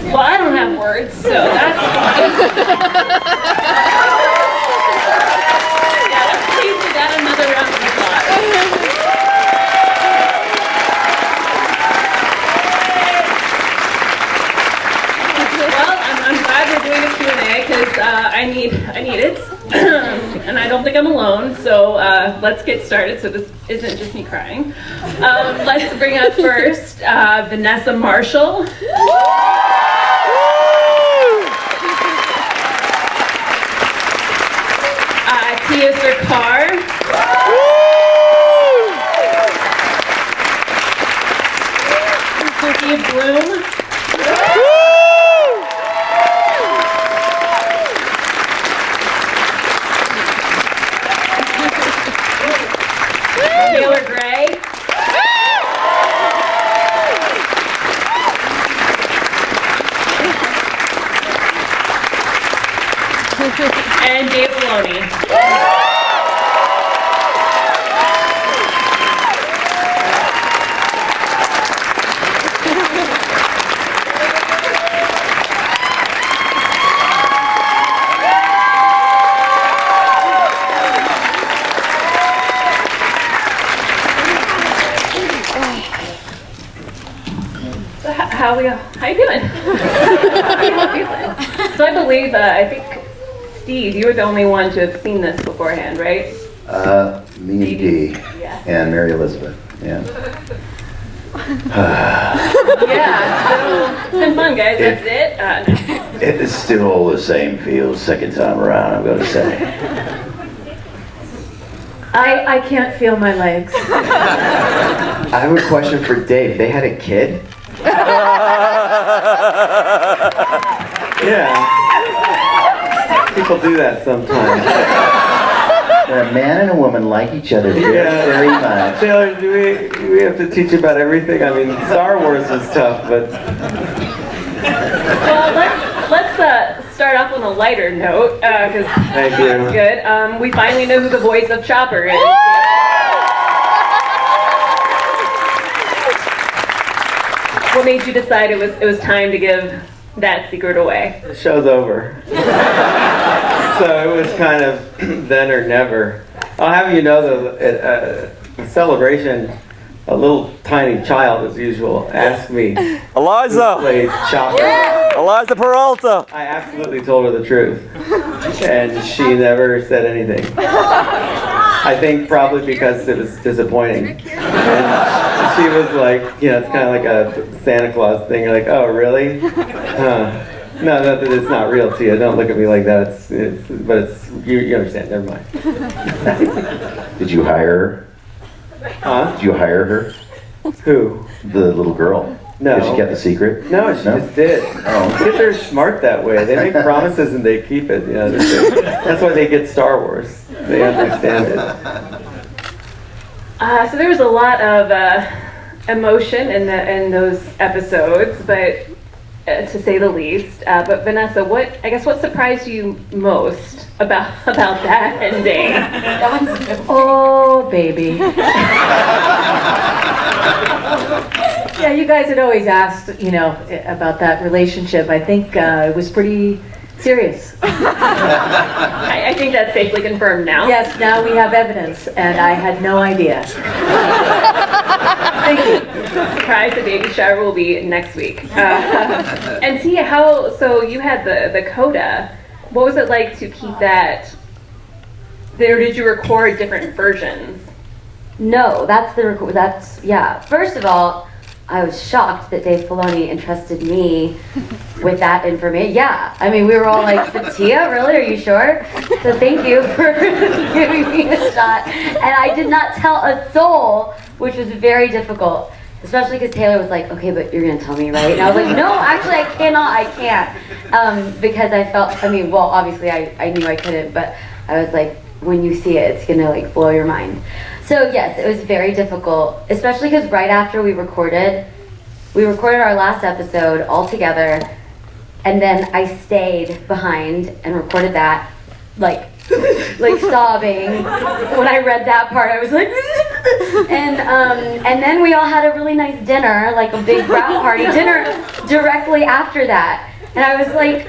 Well, I don't have words, so that's fine. Yeah, let's please give that another round of applause. Well, I'm glad we're doing a Q&A because I need it, and I don't think I'm alone. So let's get started. So this isn't just me crying. Let's bring up first Vanessa Marshall. Tiya Sircar. Blum. Taylor Gray. And Dave Filoni. How you doing? How you feeling? So I believe, I think, Steve, you were the only one to have seen this beforehand, right? Me and Dee, yeah. And Mary Elizabeth, yeah. Yeah, so it's been fun, guys, that's it. It is still the same feel, second time around, I'm going to say. I can't feel my legs. I have a question for Dave. They had a kid? Yeah. People do that sometimes. A man and a woman like each other very much. Taylor, do we have to teach about everything? I mean, Star Wars is tough, but... Well, let's start off on a lighter note, because that's good. We finally know who the voice of Chopper is. What made you decide it was time to give that secret away? The show's over. So it was kind of then or never. I'll have you know that at Celebration, a little tiny child, as usual, asked me Eliza! who played Chopper. Eliza Peralta! I absolutely told her the truth. And she never said anything. I think probably because it was disappointing. And she was like, it's kind of like a Santa Claus thing. You're like, oh, really? Huh. No, it's not real, Tia. Don't look at me like that. But you understand. Never mind. Did you hire her? Huh? Did you hire her? Who? The little girl? No. Did she get the secret? No, she just did. Oh. Kids are smart that way. They make promises and they keep it. That's why they get Star Wars. They understand it. So there was a lot of emotion in those episodes, but to say the least. But Vanessa, what surprised you most about that ending? Oh, baby. Yeah, you guys had always asked, about that relationship. I think it was pretty serious. I think that's safely confirmed now. Yes, now we have evidence, and I had no idea. Thank you. Surprise, the baby shower will be next week. And Tia, so you had the coda. What was it like to keep that? Or did you record different versions? No, yeah. First of all, I was shocked that Dave Filoni entrusted me with that information. Yeah, I mean, we were all like, Tia, really? Are you sure? So thank you for giving me a shot. And I did not tell a soul, which was very difficult, especially because Taylor was like, okay, but you're going to tell me, right? And I was like, no, actually, I can't. Because I felt, obviously I knew I couldn't, but I was like, when you see it, it's going to blow your mind. So yes, it was very difficult, especially because right after we recorded our last episode all together, and then I stayed behind and recorded that like sobbing. When I read that part, I was like, and then we all had a really nice dinner, like a big wrap party dinner directly after that. And I was like,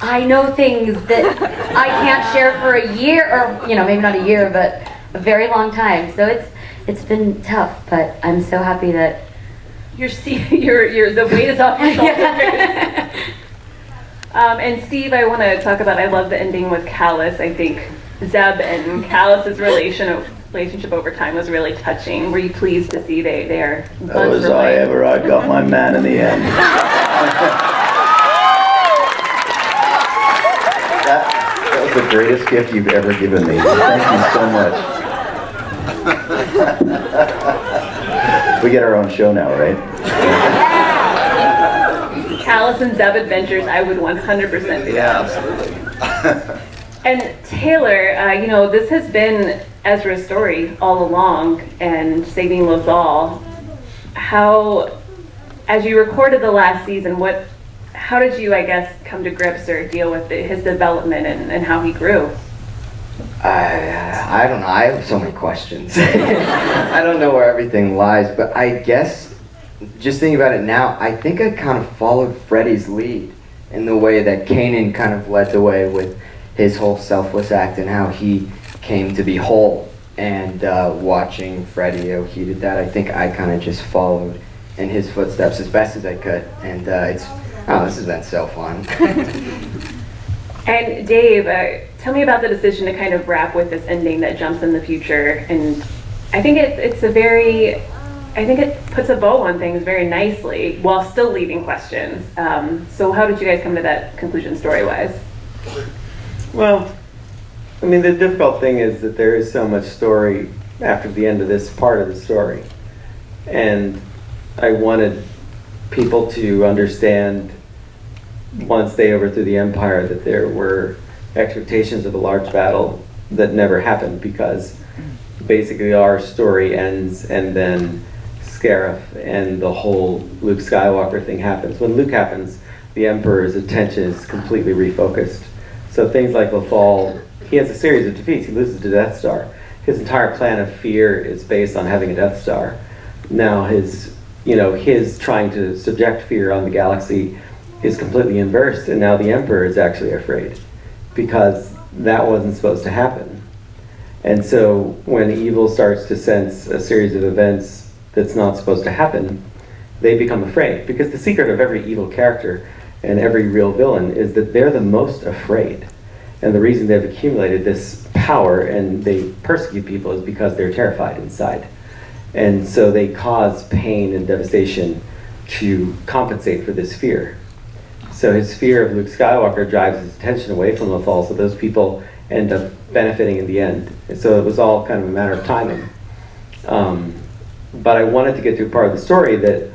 I know things that I can't share for a year, or maybe not a year, but a very long time. So it's been tough, but I'm so happy that You're the weight is off your shoulders. And Steve, I want to talk about, I love the ending with Callus. I think Zeb and Callus's relationship over time was really touching. Were you pleased to see they are Oh, was I ever? I got my man in the end. That was the greatest gift you've ever given me. Thank you so much. We get our own show now, right? Callus and Zeb Adventures, I would 100% do. Yeah, absolutely. And Taylor, this has been Ezra's story all along, and Sabine Wren. How, as you recorded the last season, how did you, I guess, come to grips or deal with his development and how he grew? I don't know. I have so many questions. I don't know where everything lies, but I guess, just thinking about it now, I think I kind of followed Freddie's lead in the way that Kanan kind of led the way with his whole selfless act and how he came to be whole. And watching Freddie, how he did that, I think I kind of just followed in his footsteps as best as I could. And this has been so fun. And Dave, tell me about the decision to kind of wrap with this ending that jumps in the future. And I think it puts a bow on things very nicely while still leaving questions. So how did you guys come to that conclusion story-wise? Well, I mean, the difficult thing is that there is so much story after the end of this part of the story. And I wanted people to understand, once they overthrew the Empire, that there were expectations of a large battle that never happened, because basically our story ends and then Scarif and the whole Luke Skywalker thing happens. When Luke happens, the Emperor's attention is completely refocused. So things like Lothal, he has a series of defeats. He loses to Death Star. His entire plan of fear is based on having a Death Star. Now his trying to subject fear on the galaxy is completely inversed, and now the Emperor is actually afraid, because that wasn't supposed to happen. And so when evil starts to sense a series of events that's not supposed to happen, they become afraid. Because the secret of every evil character and every real villain is that they're the most afraid. And the reason they've accumulated this power and they persecute people is because they're terrified inside. And so they cause pain and devastation to compensate for this fear. So his fear of Luke Skywalker drives his attention away from Lothal, so those people end up benefiting in the end. And so it was all kind of a matter of timing. But I wanted to get to a part of the story that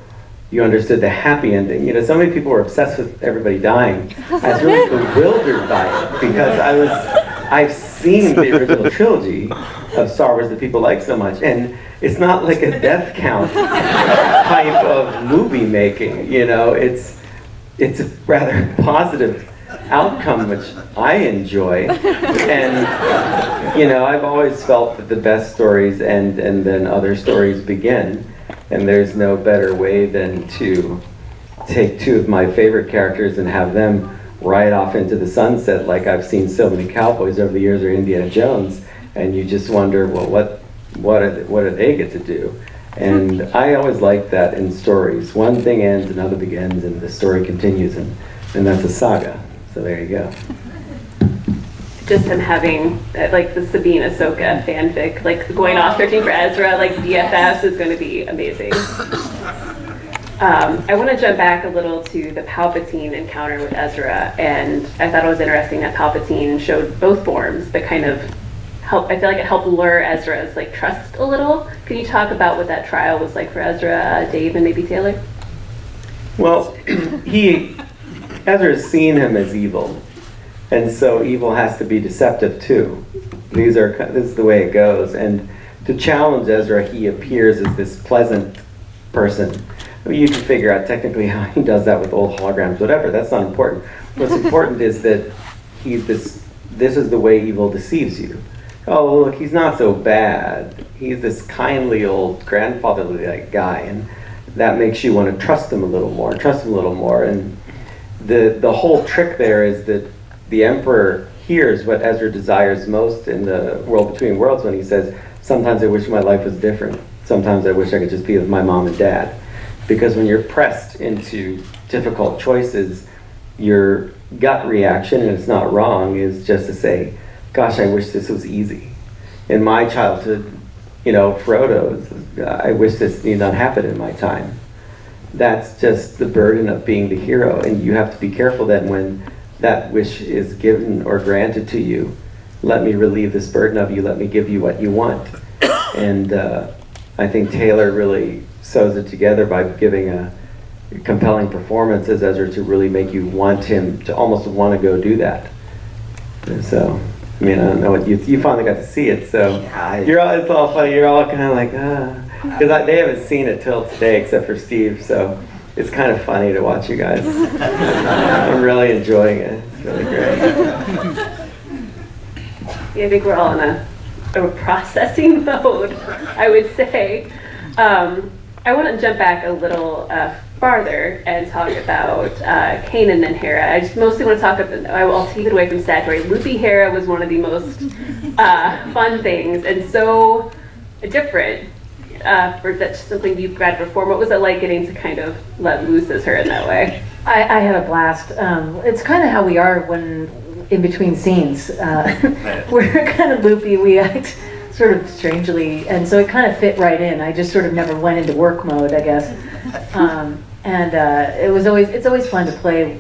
you understood the happy ending. So many people were obsessed with everybody dying. I was really bewildered by it, because I've seen the original trilogy of Star Wars that people like so much, and it's not like a death count type of movie making. It's a rather positive outcome, which I enjoy. And I've always felt that the best stories end and then other stories begin. And there's no better way than to take two of my favorite characters and have them ride off into the sunset, like I've seen so many cowboys over the years, or Indiana Jones, and you just wonder, well, what do they get to do? And I always like that in stories. One thing ends, another begins, and the story continues, and that's a saga. So there you go. Just him having like the Sabine Ahsoka fanfic, like going off searching for Ezra, like DFS is going to be amazing. I want to jump back a little to the Palpatine encounter with Ezra, and I thought it was interesting that Palpatine showed both forms, but kind of I feel like it helped lure Ezra's trust a little. Can you talk about what that trial was like for Ezra, Dave, and maybe Taylor? Well, Ezra's seen him as evil, and so evil has to be deceptive too. This is the way it goes. And to challenge Ezra, he appears as this pleasant person. You can figure out technically how he does that with old holograms, whatever. That's not important. What's important is that he's this this is the way evil deceives you. Oh, look, he's not so bad. He's this kindly old grandfatherly like guy, and that makes you want to trust him a little more, And the whole trick there is that the Emperor hears what Ezra desires most in the world between worlds when he says, sometimes I wish my life was different. Sometimes I wish I could just be with my mom and dad. Because when you're pressed into difficult choices, your gut reaction, and it's not wrong, is just to say, gosh, I wish this was easy. In my childhood, Frodo's, I wish this need not happen in my time. That's just the burden of being the hero, and you have to be careful that when that wish is given or granted to you, let me relieve this burden of you, let me give you what you want. And I think Taylor really sews it together by giving a compelling performance as Ezra to really make you want him to almost want to go do that. And so, I mean, I don't know what you finally got to see it, so it's all funny. You're all kind of like, because they haven't seen it till today except for Steve, so it's kind of funny to watch you guys. I'm really enjoying it. It's really great. Yeah, I think we're all in a processing mode, I would say. I want to jump back a little farther and talk about Kanan and Hera. I just mostly want to talk about, I'll take it away from statutory. Loopy Hera was one of the most fun things, and so different. For that's something you've read before. What was it like getting to kind of let loose as her in that way? I had a blast. It's kind of how we are when in between scenes. We're kind of loopy. We act sort of strangely, and so it kind of fit right in. I just sort of never went into work mode, I guess. It's always fun to play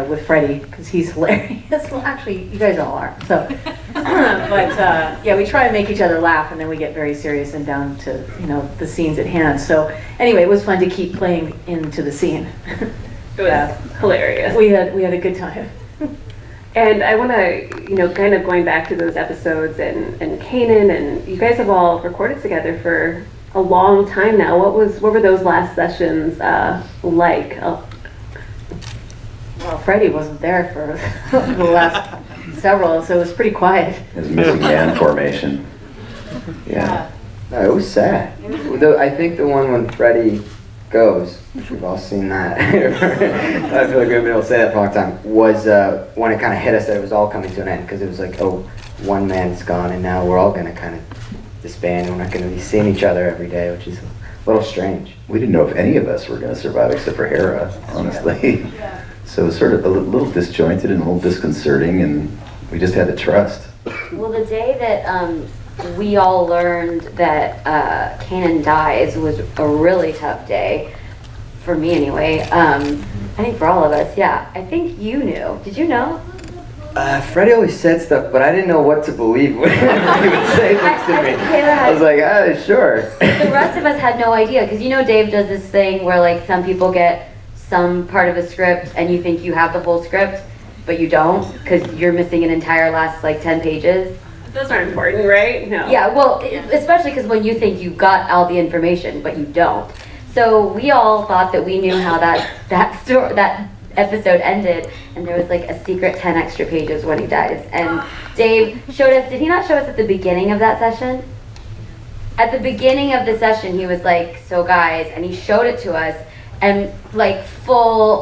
with Freddie because he's hilarious. Well, actually, you guys all are. So, but we try and make each other laugh, and then we get very serious and down to the scenes at hand. So anyway, it was fun to keep playing into the scene. It was hilarious. We had a good time. And I want to, kind of going back to those episodes and Kanan, and you guys have all recorded together for a long time now. What were those last sessions like? Oh. Well, Freddie wasn't there for the last several, so it was pretty quiet. His missing man formation. Yeah. No, it was sad. I think the one when Freddie goes, which we've all seen that. I feel like we've been able to say that for a long time, was when it kind of hit us that it was all coming to an end, because it was like, oh, one man's gone and now we're all going to kind of disband. We're not going to be seeing each other every day, which is a little strange. We didn't know if any of us were going to survive except for Hera, honestly. So it was sort of a little disjointed and a little disconcerting, and we just had to trust. Well, the day that we all learned that Kanan dies was a really tough day, for me anyway. I think for all of us, yeah. I think you knew. Did you know? Freddie always said stuff, but I didn't know what to believe when he would say things to me. I was like, sure. The rest of us had no idea, because Dave does this thing where like some people get some part of a script and you think you have the whole script, but you don't, because you're missing an entire last like 10 pages. Those are important, right? No. Yeah, well, especially because when you think you got all the information, but you don't. So we all thought that we knew how that episode ended, and there was like a secret 10 extra pages when he dies. And Dave showed us, did he not show us at the beginning of that session? At the beginning of the session, he was like, so guys, and he showed it to us, and like fully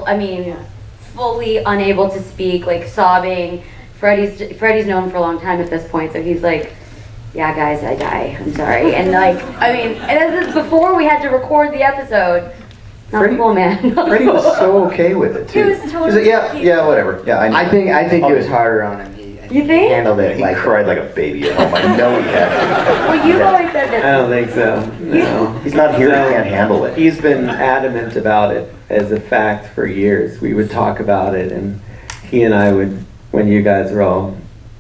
unable to speak, like sobbing. Freddie's known for a long time at this point, so he's like, yeah guys, I die, I'm sorry. And like, and this is before we had to record the episode. Not cool, man. Freddie was so okay with it too. He was totally He's like, yeah, whatever. Yeah, I think it was harder on him. You think? He handled it He like cried like a baby at home. I know he had. Well, you've always said that. I don't think so. No. He's not here. He can't handle it. He's been adamant about it as a fact for years. We would talk about it, and he and I would, when you guys were all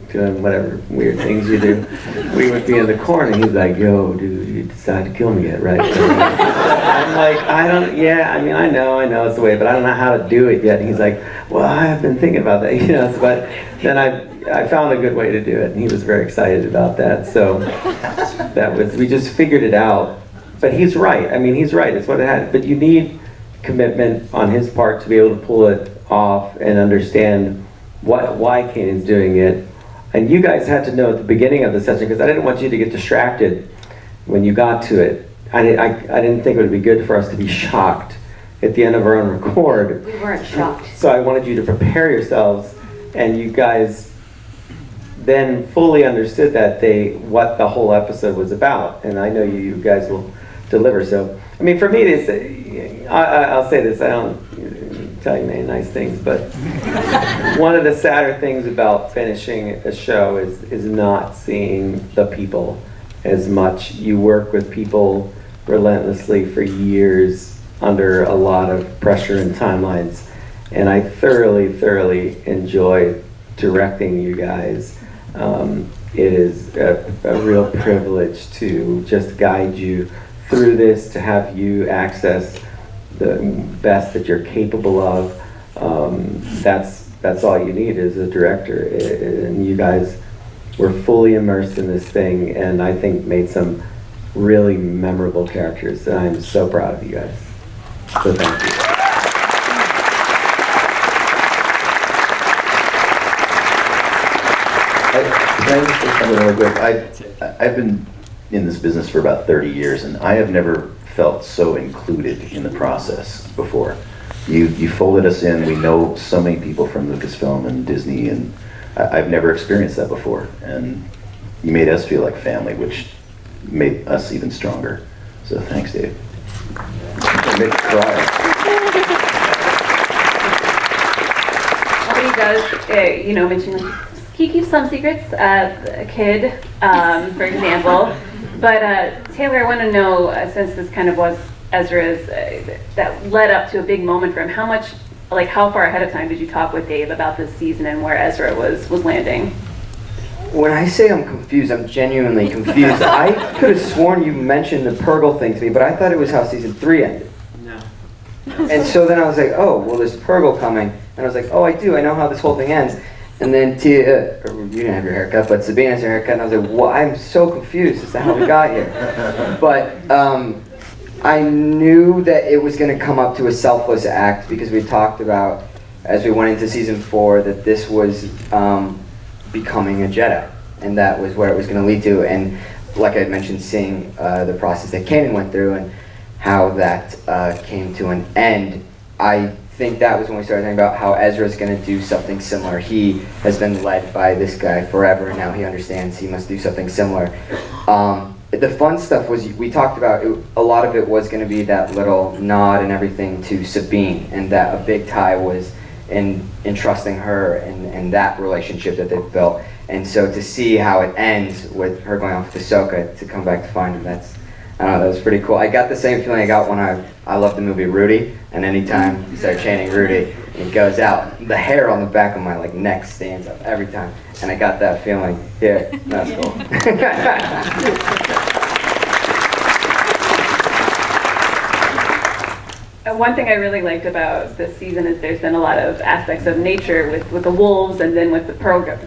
doing whatever weird things you do, we would be in the corner, and he's like, yo, dude, you decided to kill me yet, right? I'm like, I know it's the way, but I don't know how to do it yet. And he's like, well, I've been thinking about that, but then I found a good way to do it, and he was very excited about that. So we just figured it out. But he's right. He's right. It's what it had. But you need commitment on his part to be able to pull it off and understand why Kanan's doing it. And you guys had to know at the beginning of the session, because I didn't want you to get distracted when you got to it. I didn't think it would be good for us to be shocked at the end of our own record. We weren't shocked. So I wanted you to prepare yourselves, and you guys then fully understood what the whole episode was about. And I know you guys will deliver. So, I mean, for me, I'll say this, I don't tell you many nice things, but one of the sadder things about finishing a show is not seeing the people as much. You work with people relentlessly for years under a lot of pressure and timelines, and I thoroughly enjoy directing you guys. It is a real privilege to just guide you through this, to have you access the best that you're capable of. That's all you need as a director, and you guys were fully immersed in this thing, and I think made some really memorable characters, and I'm so proud of you guys. So thank you. Can I just say something really quick? I've been in this business for about 30 years, and I have never felt so included in the process before. You folded us in. We know so many people from Lucasfilm and Disney, and I've never experienced that before. And you made us feel like family, which made us even stronger. So thanks, Dave. You made me cry. Nobody does, mention, like, he keeps some secrets, a kid, for example. But Taylor, I want to know, since this kind of was Ezra's, that led up to a big moment for him, how far ahead of time did you talk with Dave about this season and where Ezra was landing? When I say I'm confused, I'm genuinely confused. I could have sworn you mentioned the Purgle thing to me, but I thought it was how season 3 ended. No. And so then I was like, oh, well, there's Purgle coming. And I was like, oh, I do. I know how this whole thing ends. And then Tiya, you didn't have your haircut, but Sabine has her haircut, and I was like, well, I'm so confused as to how we got here. But I knew that it was going to come up to a selfless act, because we talked about, as we went into season 4, that this was becoming a Jedi, and that was where it was going to lead to. And like I had mentioned, seeing the process that Kanan went through and how that came to an end, I think that was when we started thinking about how Ezra's going to do something similar. He has been led by this guy forever, and now he understands he must do something similar. The fun stuff was, we talked about, a lot of it was going to be that little nod and everything to Sabine, and that a big tie was in trusting her and that relationship that they've built. And so to see how it ends with her going off with Ahsoka to come back to find him, I don't know, that was pretty cool. I got the same feeling I got when I loved the movie Rudy, and anytime you start chanting Rudy, and it goes out, the hair on the back of my neck stands up every time, and I got that feeling here. That's cool. One thing I really liked about this season is there's been a lot of aspects of nature with the wolves, and then with the Proga.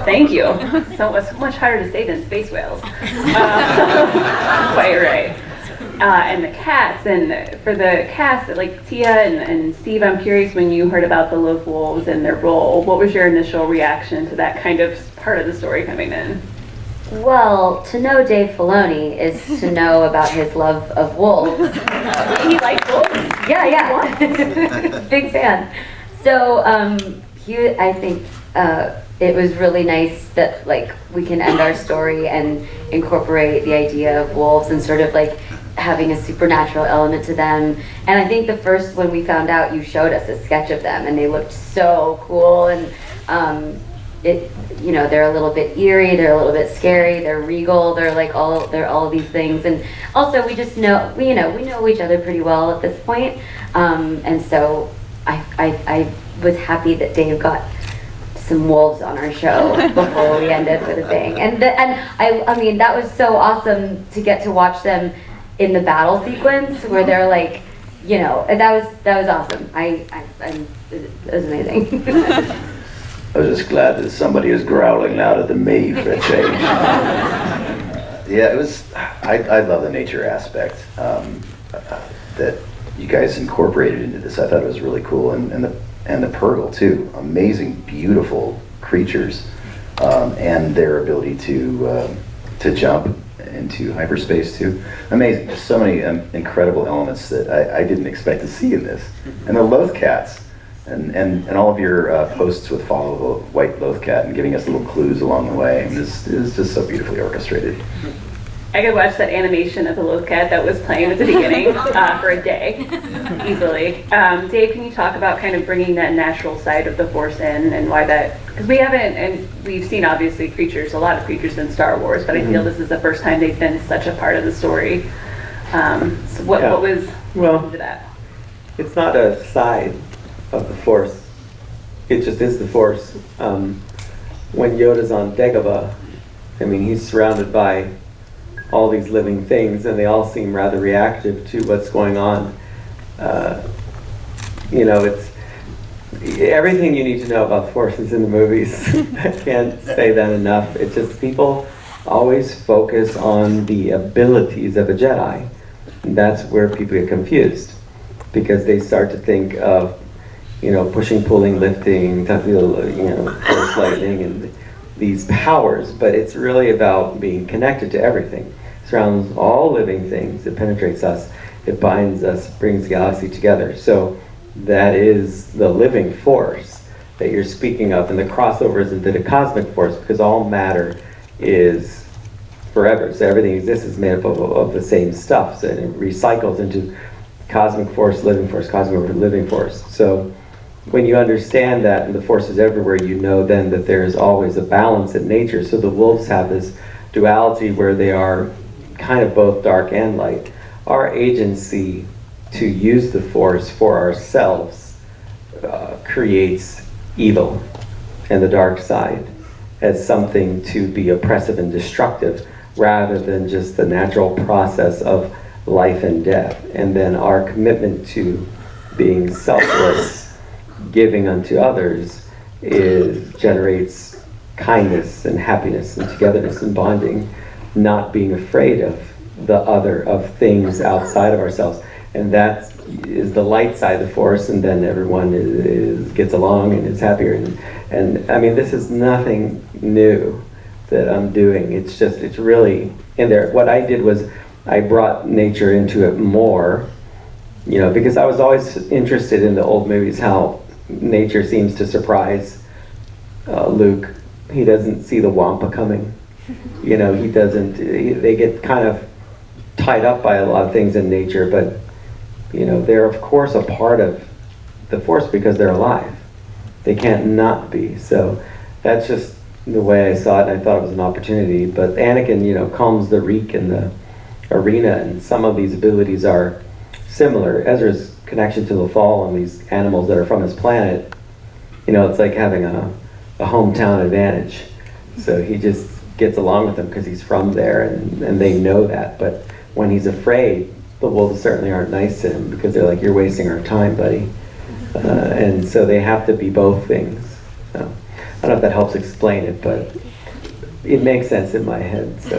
Thank you. So it's much harder to say than space whales. Quite right. And the cats, and for the cast, like Tiya and Steve, I'm curious, when you heard about the Love Wolves and their role, what was your initial reaction to that kind of part of the story coming in? Well, to know Dave Filoni is to know about his love of wolves. He likes wolves? Yeah. Big fan. So I think it was really nice that we can end our story and incorporate the idea of wolves and sort of having a supernatural element to them. And I think when we found out, you showed us a sketch of them, and they looked so cool, and they're a little bit eerie, they're a little bit scary, they're regal, they're all of these things. And also we just know, we know each other pretty well at this point. And so I was happy that Dave got some wolves on our show before we ended with a bang. And I mean, that was so awesome to get to watch them in the battle sequence where they're that was awesome. It was amazing. I was just glad that somebody is growling louder than me for a change. Yeah, it was. I love the nature aspect that you guys incorporated into this. I thought it was really cool, and the Purgle too. Amazing, beautiful creatures, and their ability to jump into hyperspace too. Amazing. There's so many incredible elements that I didn't expect to see in this. And the Lothcats, and all of your posts with follow the white Lothcat and giving us little clues along the way. And this is just so beautifully orchestrated. I could watch that animation of the Lothcat that was playing at the beginning for a day, easily. Dave, can you talk about kind of bringing that natural side of the Force in and why that, because we haven't, and we've seen obviously creatures, a lot of creatures in Star Wars, but I feel this is the first time they've been such a part of the story. So what was into that? It's not a side of the Force. It just is the Force. When Yoda's on Dagobah, I mean, he's surrounded by all these living things, and they all seem rather reactive to what's going on. It's everything you need to know about the Force is in the movies. I can't say that enough. It's just people always focus on the abilities of a Jedi. And that's where people get confused, because they start to think of, pushing, pulling, lifting, Force lightning, and these powers, but it's really about being connected to everything. It surrounds all living things. It penetrates us. It binds us, brings the galaxy together. So that is the living force that you're speaking of, and the crossovers into the cosmic force, because all matter is forever. So everything exists is made up of the same stuff. So it recycles into cosmic force, living force, cosmic living force. So when you understand that, and the force is everywhere, you know then that there is always a balance in nature. So the wolves have this duality where they are kind of both dark and light. Our agency to use the force for ourselves creates evil and the dark side as something to be oppressive and destructive, rather than just the natural process of life and death. And then our commitment to being selfless, giving unto others, generates kindness and happiness and togetherness and bonding, not being afraid of the other, of things outside of ourselves. And that is the light side of the Force, and then everyone gets along and is happier. And I mean, this is nothing new that I'm doing. It's really in there. What I did was I brought nature into it more, because I was always interested in the old movies, how nature seems to surprise Luke. He doesn't see the Wampa coming. He doesn't, they get kind of tied up by a lot of things in nature, but they're of course a part of the Force because they're alive. They can't not be. So that's just the way I saw it, and I thought it was an opportunity. But Anakin, calms the reek in the arena, and some of these abilities are similar. Ezra's connection to the Fall and these animals that are from his planet, it's like having a hometown advantage. So he just gets along with them because he's from there, and they know that. But when he's afraid, the wolves certainly aren't nice to him, because they're like, you're wasting our time, buddy. And so they have to be both things. So, I don't know if that helps explain it, but it makes sense in my head. So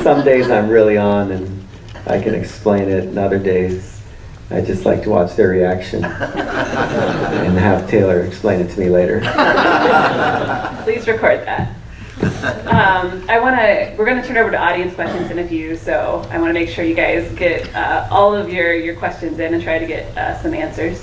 some days I'm really on and I can explain it, and other days I just like to watch their reaction and have Taylor explain it to me later. Please record that. We're gonna turn over to audience questions in a few, so I wanna make sure you guys get all of your questions in and try to get some answers.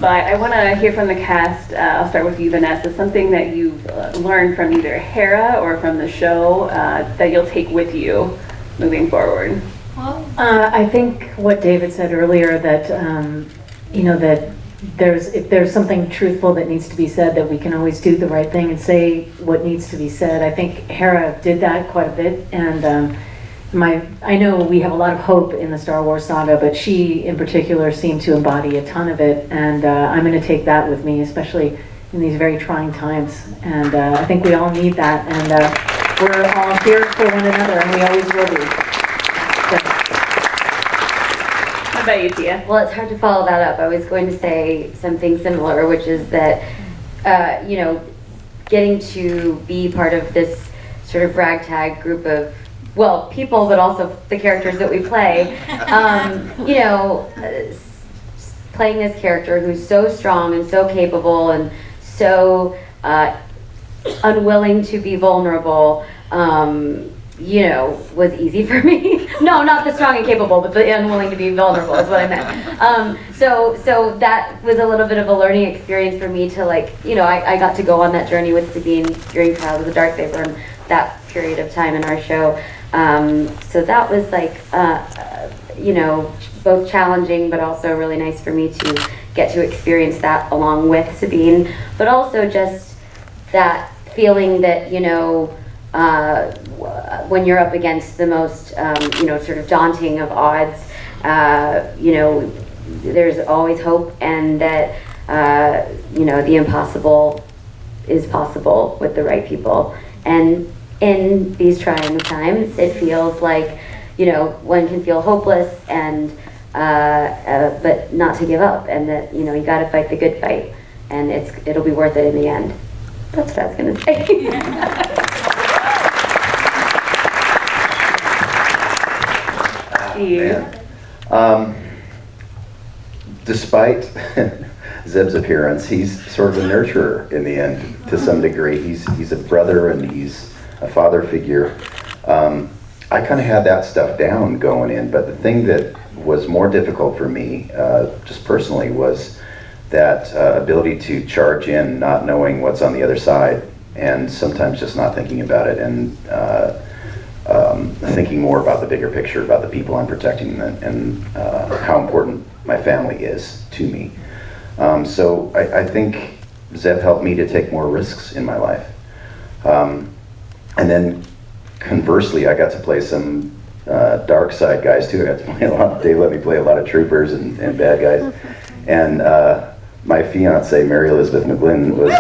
But I wanna hear from the cast. I'll start with you, Vanessa. Something that you've learned from either Hera or from the show that you'll take with you moving forward. I think what David said earlier, that that if there's something truthful that needs to be said, that we can always do the right thing and say what needs to be said. I think Hera did that quite a bit, and I know we have a lot of hope in the Star Wars saga, but she in particular seemed to embody a ton of it, and I'm going to take that with me, especially in these very trying times. And I think we all need that, and we're all here for one another, and we always will be. How about you, Tiya? Well, it's hard to follow that up. I was going to say something similar, which is that, getting to be part of this sort of ragtag group of, people, but also the characters that we play. Playing this character who's so strong and so capable and so unwilling to be vulnerable, was easy for me. No, not the strong and capable, but the unwilling to be vulnerable is what I meant. So that was a little bit of a learning experience for me to I got to go on that journey with Sabine during Trials of the Dark Saber and that period of time in our show. So that was both challenging, but also really nice for me to get to experience that along with Sabine, but also just that feeling that, when you're up against the most, sort of daunting of odds, there's always hope, and that, the impossible is possible with the right people. And in these trying times, it feels like, one can feel hopeless and, but not to give up, and that, you gotta fight the good fight, and it'll be worth it in the end. That's what I was gonna say. Despite Zeb's appearance, he's sort of a nurturer in the end to some degree. He's a brother and he's a father figure. I kind of had that stuff down going in, but the thing that was more difficult for me, just personally, was that ability to charge in, not knowing what's on the other side, and sometimes just not thinking about it, and thinking more about the bigger picture, about the people I'm protecting, and how important my family is to me. So I think Zeb helped me to take more risks in my life. And then conversely, I got to play some dark side guys too. I got to play a lot. Dave let me play a lot of troopers and bad guys. And my fiance, Mary Elizabeth McGlynn, was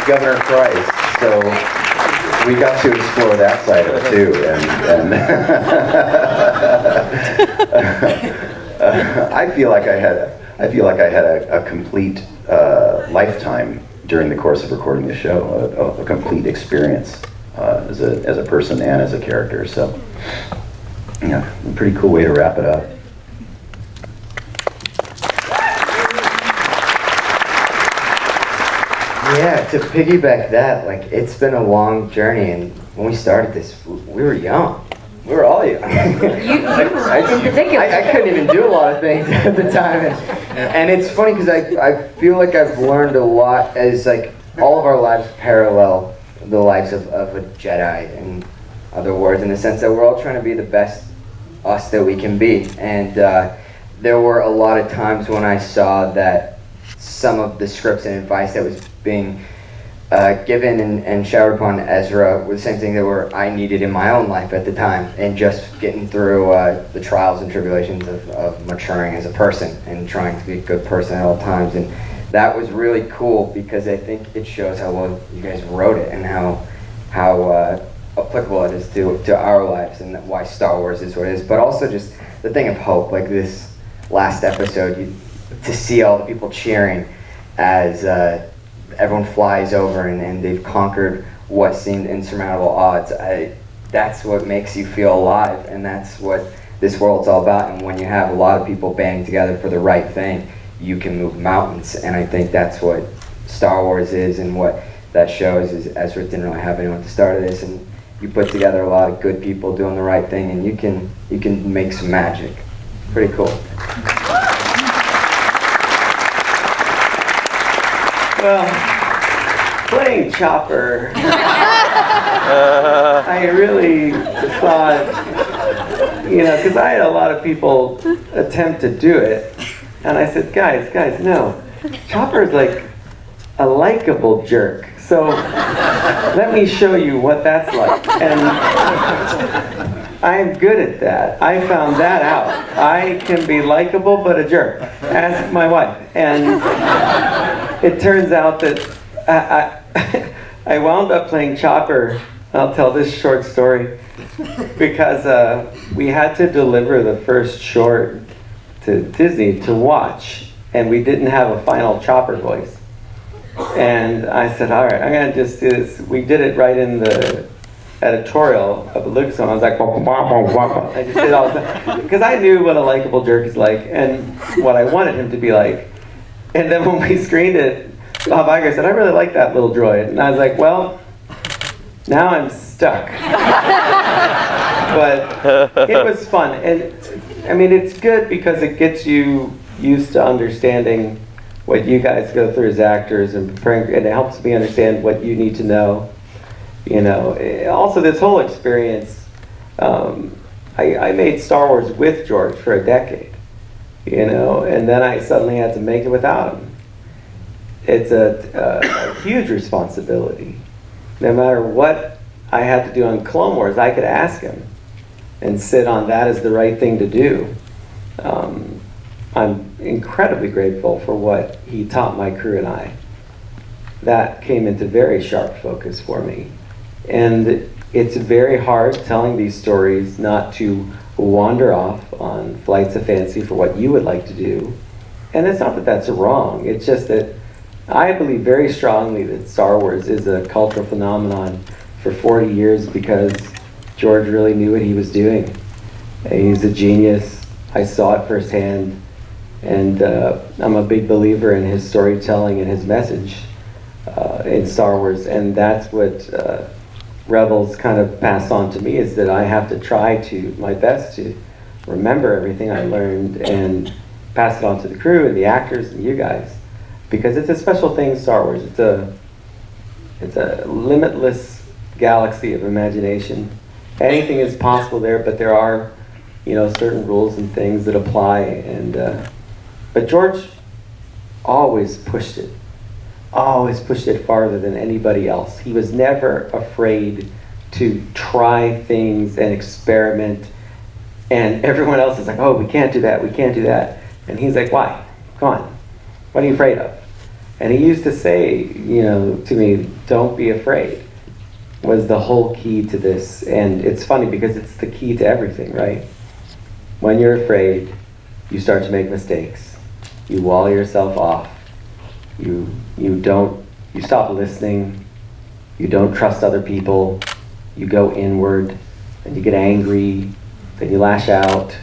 Governor Price. So we got to explore that side of it too. And I feel like I had a complete lifetime during the course of recording the show, a complete experience as a person and as a character. So, yeah, a pretty cool way to wrap it up. Yeah, to piggyback that, it's been a long journey, and when we started this, we were young. We were all young. I couldn't even do a lot of things at the time, and it's funny because I feel like I've learned a lot as all of our lives parallel the lives of a Jedi, in other words, in the sense that we're all trying to be the best us that we can be. And there were a lot of times when I saw that some of the scripts and advice that was being given and showered upon Ezra were the same thing that I needed in my own life at the time, and just getting through the trials and tribulations of maturing as a person and trying to be a good person at all times. And that was really cool because I think it shows how well you guys wrote it and how applicable it is to our lives, and why Star Wars is what it is. But also just the thing of hope, like this last episode, to see all the people cheering as everyone flies over and they've conquered what seemed insurmountable odds. That's what makes you feel alive, and that's what this world's all about. And when you have a lot of people banding together for the right thing, you can move mountains. And I think that's what Star Wars is, and what that shows is Ezra didn't really have anyone at the start of this, and you put together a lot of good people doing the right thing, and you can make some magic. Pretty cool. Well, playing Chopper, I really thought, because I had a lot of people attempt to do it, and I said, guys, no. Chopper's like a likable jerk, so let me show you what that's like. And I'm good at that. I found that out. I can be likable but a jerk. Ask my wife. And it turns out that I wound up playing Chopper. I'll tell this short story because we had to deliver the first short to Disney to watch, and we didn't have a final Chopper voice. And I said, all right, I'm going to just do this. We did it right in the editorial of Lucasfilm. I was like, I just did all that because I knew what a likable jerk is like and what I wanted him to be like. And then when we screened it, Bob Iger said, I really like that little droid. And I was like, well, now I'm stuck. But it was fun. And I mean, it's good because it gets you used to understanding what you guys go through as actors and preparing, and it helps me understand what you need to know. You know, also this whole experience, I made Star Wars with George for a decade, you know, and then I suddenly had to make it without him. It's a huge responsibility. No matter what I had to do on Clone Wars, I could ask him and sit on that as the right thing to do. I'm incredibly grateful for what he taught my crew and I. That came into very sharp focus for me. And it's very hard telling these stories not to wander off on flights of fancy for what you would like to do. And it's not that that's wrong, it's just that I believe very strongly that Star Wars is a cultural phenomenon for 40 years because George really knew what he was doing. And he's a genius. I saw it firsthand. And I'm a big believer in his storytelling and his message in Star Wars. And that's what Rebels kind of passed on to me, is that I have to try my best to remember everything I learned and pass it on to the crew and the actors and you guys. Because it's a special thing, Star Wars. It's a limitless galaxy of imagination. Anything is possible there, but there are, you know, certain rules and things that apply. And but George always pushed it farther than anybody else. He was never afraid to try things and experiment. And everyone else is like, oh, we can't do that, we can't do that. And he's like, why? Come on, what are you afraid of? And he used to say, you know, to me, don't be afraid, was the whole key to this. And it's funny because it's the key to everything, right? When you're afraid, you start to make mistakes. You wall yourself off. You stop listening. You don't trust other people. You go inward, and you get angry, then you lash out.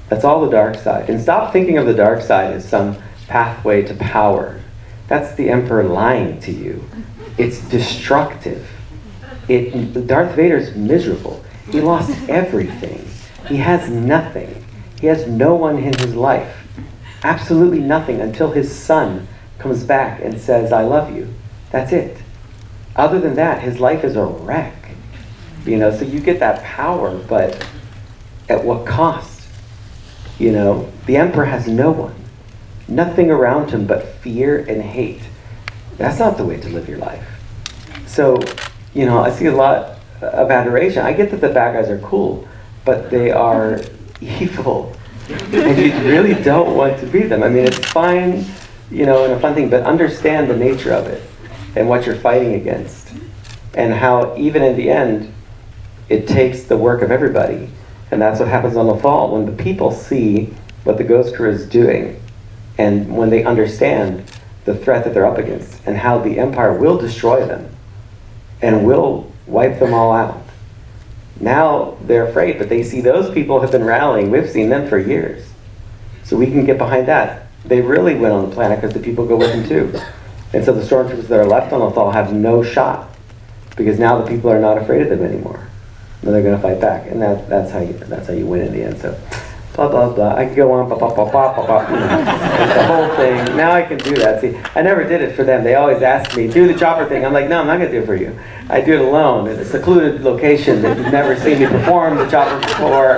That's all the dark side. And stop thinking of the dark side as some pathway to power. That's the Emperor lying to you. It's destructive. Darth Vader's miserable. He lost everything. He has nothing. He has no one in his life. Absolutely nothing until his son comes back and says, I love you. That's it. Other than that, his life is a wreck. You know, so you get that power, but at what cost? You know, the Emperor has no one. Nothing around him but fear and hate. That's not the way to live your life. So, you know, I see a lot of adoration. I get that the bad guys are cool, but they are evil. And you really don't want to be them. I mean, it's fine, you know, and a fun thing, but understand the nature of it and what you're fighting against. And how, even in the end, it takes the work of everybody. And that's what happens on the fall. When the people see what the Ghost Crew is doing, and when they understand the threat that they're up against, and how the Empire will destroy them, and will wipe them all out. Now they're afraid, but they see those people have been rallying. We've seen them for years. So we can get behind that. They really win on the planet because the people go with them too. And so the stormtroopers that are left on the Thal have no shot, because now the people are not afraid of them anymore. And they're going to fight back, and that's how you win in the end. So, blah blah blah. I could go on, blah blah blah blah blah blah. The whole thing. Now I can do that. See, I never did it for them. They always ask me, do the chopper thing. I'm like, no, I'm not going to do it for you. I do it alone in a secluded location that you've never seen me perform the chopper before,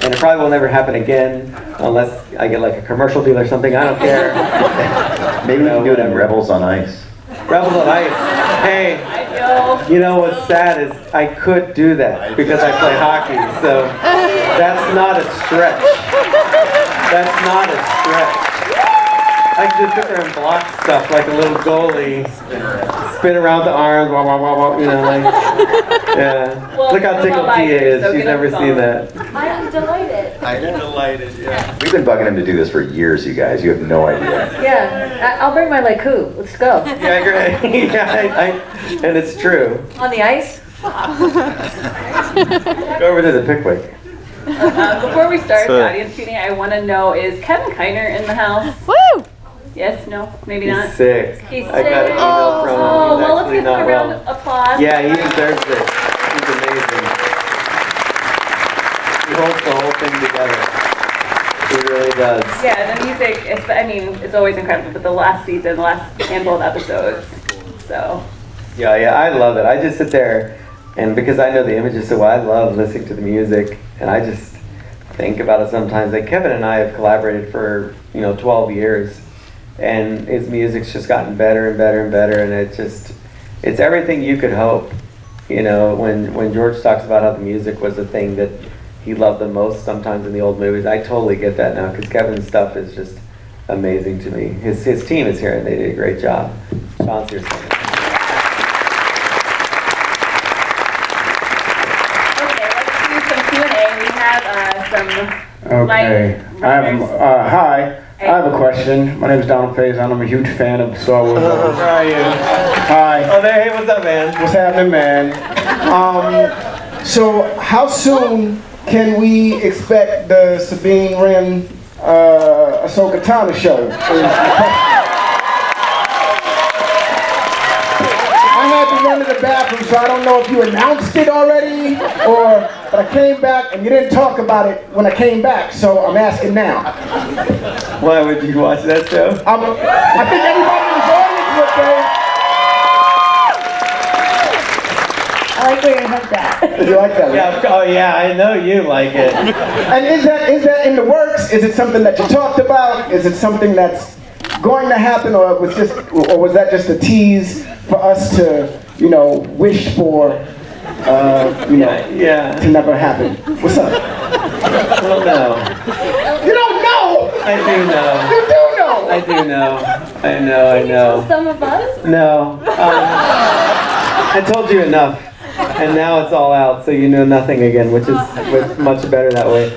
and it probably will never happen again unless I get like a commercial deal or something. I don't care. Maybe we can do it in Rebels on Ice. Rebels on Ice. Hey. You know what's sad is I could do that because I play hockey, so that's not a stretch. That's not a stretch. I can just sit there and block stuff like a little goalie, spin around the arms, wah, wah, wah, wah, you know, like, yeah. Well, look how tickled Tiya is. so She's good at never the seen song. that. I'm delighted. I'm delighted, yeah. We've been bugging him to do this for years, you guys. You have no idea. Yeah, I'll bring my Leku. Let's go. Yeah, great. Yeah, and it's true. On the ice? Go over to the Pickwick. Before we start So- the audience tuning, I want to know, is Kevin Kiner in the house? Woo! Yes, no, maybe not. He's sick. He's I got an email from him. Oh, He's well, let's actually give him not a round well. of applause. Yeah, he deserves it. He's amazing. He holds the whole thing together. He really does. Yeah, the music, it's always incredible, but the last season, the last handful of episodes, so. Yeah, I love it. I just sit there, and because I know the images so well, I love listening to the music, and I just think about it sometimes. Like Kevin and I have collaborated for 12 years, and his music's just gotten better and better and better, and it's everything you could hope. When George talks about how the music was the thing that he loved the most sometimes in the old movies, I totally get that now, because Kevin's stuff is just amazing to me. His team is here, and they did a great job. Sean's here. Okay. Hi. I have a question. My name is Donald Faison. I'm a huge fan of Star Wars. Where are you? Hi. Oh, there. Hey, what's up, man? What's happening, man? So how soon can we expect the Sabine Wren Ahsoka Tano show? I had to run to the bathroom, so I don't know if you announced it already, but I came back and you didn't talk about it when I came back, so I'm asking now. Why would you watch that show? I think everybody in this audience would, Dave. I like where your head's at. You like that? Yeah. Oh, yeah. I know you like it. And is that in the works? Is it something that you talked about? Is it something that's going to happen, or was that just a tease for us to, wish for, to never happen? What's up? I don't know. You don't know? I do know. You do know? I do know. I know. Some of us? No. I told you enough. And now it's all out, so you know nothing again, which is much better that way.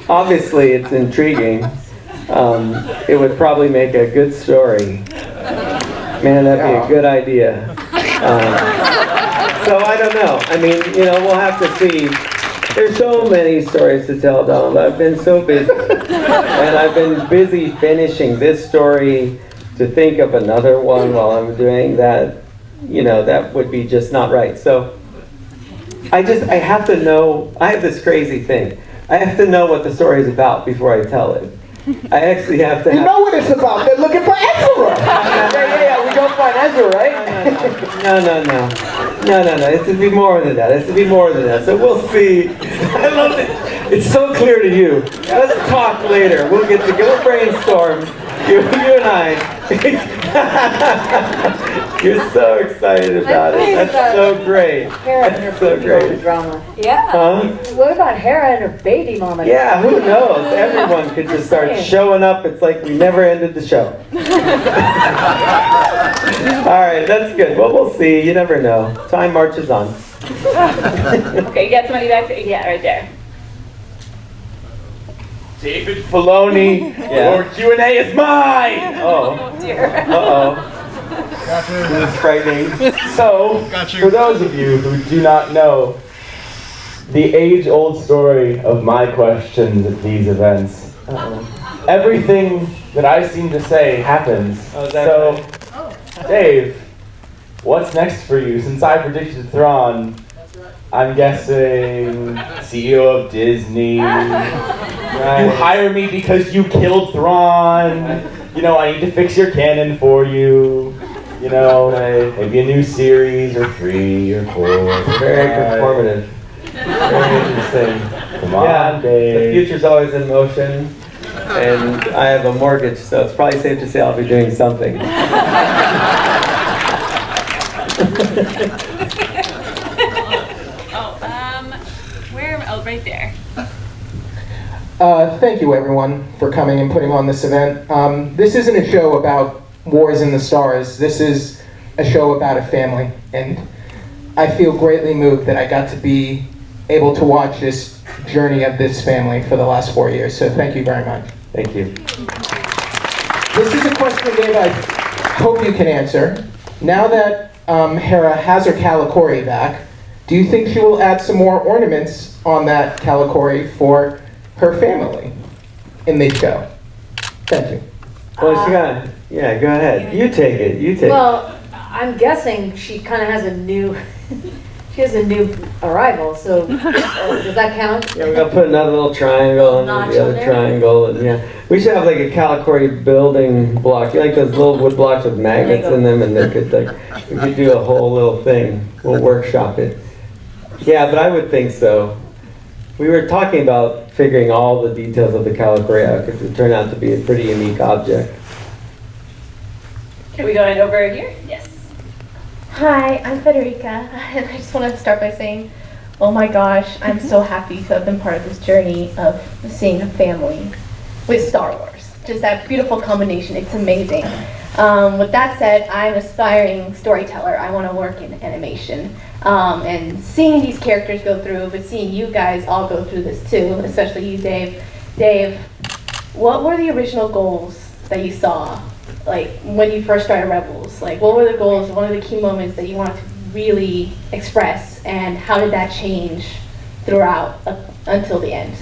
Obviously it's intriguing. It would probably make a good story. Man, that'd be a good idea. So I don't know. I mean, we'll have to see. There's so many stories to tell, Donald. I've been so busy. And I've been busy finishing this story to think of another one while I'm doing that. That would be just not right. So I have to know. I have this crazy thing. I have to know what the story is about before I tell it. I actually have to. You know what it's about? They're looking for Ezra. Yeah. We don't find Ezra, right? No. It's to be more than that. So we'll see. I love it. It's so clear to you. Let's talk later. We'll go brainstorm. You and I. You're so excited about it. That's so great. Hera and her That's so baby mama great. drama. Yeah. Huh? What about Hera and her baby mama? Yeah, who knows? Everyone could just start showing up. It's like we never ended the show. All right, that's good. Well, we'll see. You never know. Time marches on. Okay, you got somebody back there? Yeah, right there. David Filoni, Yeah. your Q&A is mine! Oh. Dear. Uh-oh. This is frightening. So, for those of you who do not know, the age-old story of my questions at these events, everything that I seem to say happens. Oh, is that So, Dave, what's next for you? Since I predicted Thrawn, I'm guessing CEO of Disney. You hire me because you killed Thrawn. I need to fix your canon for you. Maybe a new series or 3 or 4. Very 5. performative. Very interesting. Come on, The Dave. future's always in motion. And I have a mortgage, so it's probably safe to say I'll be doing something. Right there. Thank you, everyone, for coming and putting on this event. This isn't a show about wars in the stars. This is a show about a family, and I feel greatly moved that I got to be able to watch this journey of this family for the last 4 years. So thank you very much. Thank you. This is a question, Dave, I hope you can answer. Now that Hera has her Calicori back, do you think she will add some more ornaments on that Calicori for her family in this show? Thank you. Well, she got, yeah, go ahead. You take it. You take it. Well, I'm guessing she kind of has a new, she has a new arrival, so does that count? Yeah, we're gonna put another little triangle and Notch the on other there? triangle, and yeah. We should have like a Calicory building block, you like those little wood blocks with magnets in them, and they could like, we could do a whole little thing. We'll workshop it. Yeah, but I would think so. We were talking about figuring all the details of the Calicory out, because it turned out to be a pretty unique object. Can we go in over here? Yes. Hi, I'm Federica, and I just want to start by saying, oh my gosh, I'm so happy to have been part of this journey of seeing a family with Star Wars. Just that beautiful combination, it's amazing. With that said, I'm an aspiring storyteller. I want to work in animation. And seeing these characters go through, but seeing you guys all go through this too, especially you, Dave. Dave, what were the original goals that you saw? Like when you first started Rebels, like what were the goals, one of the key moments that you wanted to really express, and how did that change throughout until the end?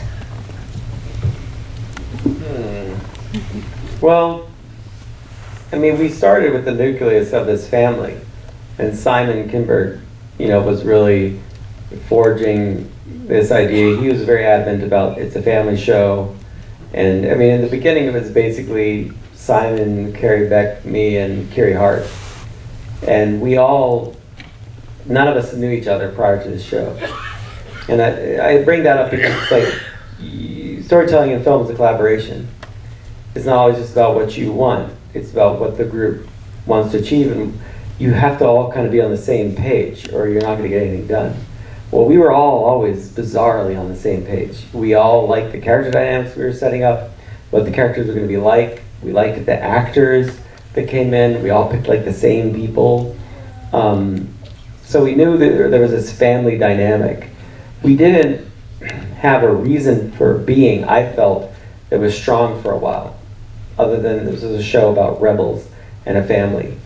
Well, I mean, we started with the nucleus of this family, and Simon Kinberg, you know, was really forging this idea. He was very adamant about it's a family show, and I mean, in the beginning it was basically Simon, Carrie Beck, me, and Carrie Hart, and we all, none of us knew each other prior to this show. And I bring that up because it's like, storytelling in film is a collaboration. It's not always just about what you want, it's about what the group wants to achieve, and you have to all kind of be on the same page or you're not going to get anything done. Well, we were all always bizarrely on the same page. We all liked the character dynamics we were setting up, what the characters were going to be like. We liked the actors that came in. We all picked like the same people. So we knew that there was this family dynamic. We didn't have a reason for being, I felt, that was strong for a while, other than this was a show about rebels and a family.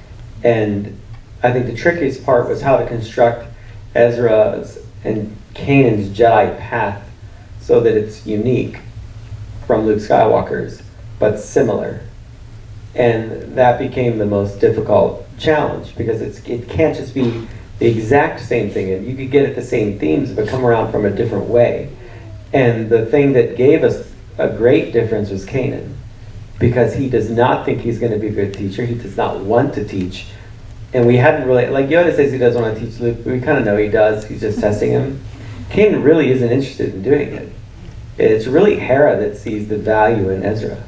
And I think the trickiest part was how to construct Ezra's and Kanan's Jedi path so that it's unique from Luke Skywalker's, but similar. And that became the most difficult challenge, because it can't just be the exact same thing. You could get at the same themes, but come around from a different way. And the thing that gave us a great difference was Kanan, because he does not think he's going to be a good teacher. He does not want to teach. And we hadn't really, like Yoda says he doesn't want to teach Luke, but we kind of know he does. He's just testing him. Kanan really isn't interested in doing it. It's really Hera that sees the value in Ezra.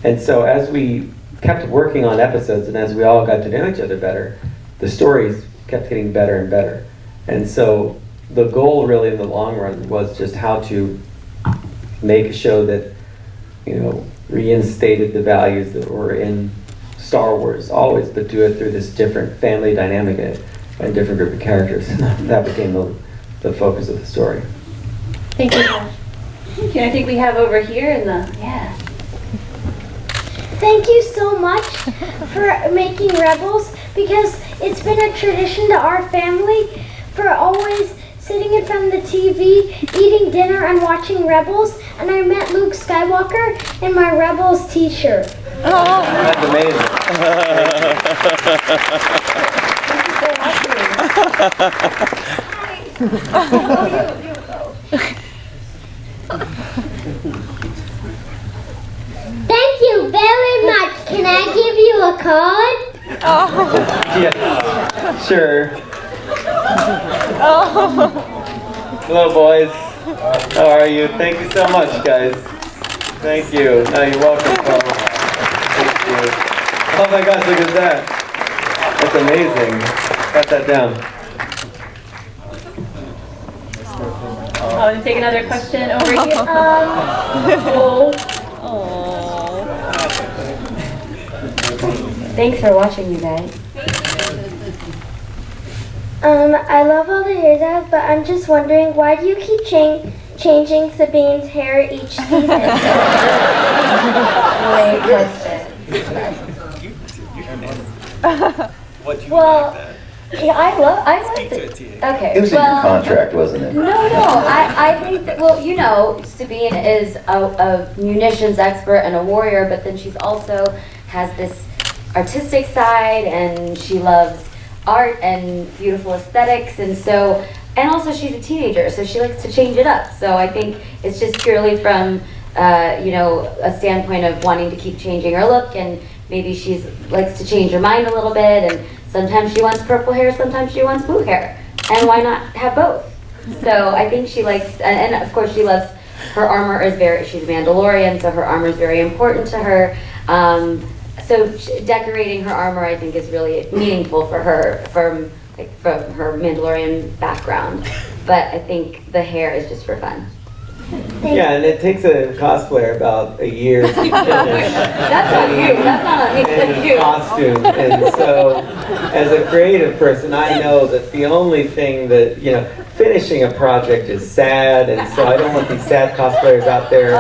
And so as we kept working on episodes and as we all got to know each other better, the stories kept getting better and better. And so the goal really in the long run was just how to make a show that, you know, reinstated the values that were in Star Wars always, but do it through this different family dynamic and different group of characters. That became the focus of the story. Thank you. Thank you. I think we have over here in the, yeah. Thank you so much for making Rebels, because it's been a tradition to our family for always sitting in front of the TV, eating dinner and watching Rebels, and I met Luke Skywalker in my Rebels t-shirt. Oh. That's amazing. Thank you very much. Can I give you a card? Oh. Yes. Sure. Oh. Hello, boys. How are you? Thank you so much, guys. Thank you. No, you're welcome, Paul. Thank you. Oh my gosh, look at that. That's amazing. Got that down. Oh, and take another question over here. Thanks for watching, you guys. I love all the hairs I have, but I'm just wondering, why do you keep changing Sabine's hair each season? Great question. Well, Yeah, I liked it. Okay. It was in your contract, wasn't it? No, I think that, well, you know, Sabine is a munitions expert and a warrior, but then she's also has this artistic side, and she loves art and beautiful aesthetics, and also she's a teenager, so she likes to change it up. So I think it's just purely from, you know, a standpoint of wanting to keep changing her look, and maybe she likes to change her mind a little bit, and sometimes she wants purple hair, sometimes she wants blue hair. And why not have both? So I think she likes, and of course she loves, her armor is she's a Mandalorian, so her armor is very important to her. So decorating her armor, I think, is really meaningful for her from her Mandalorian background. But I think the hair is just for fun. Yeah, and it takes a cosplayer about a year to finish. That's not you. That's not on me. That's you. Costume. And so, as a creative person, I know that the only thing that, you know, finishing a project is sad, and so I don't want these sad cosplayers out there.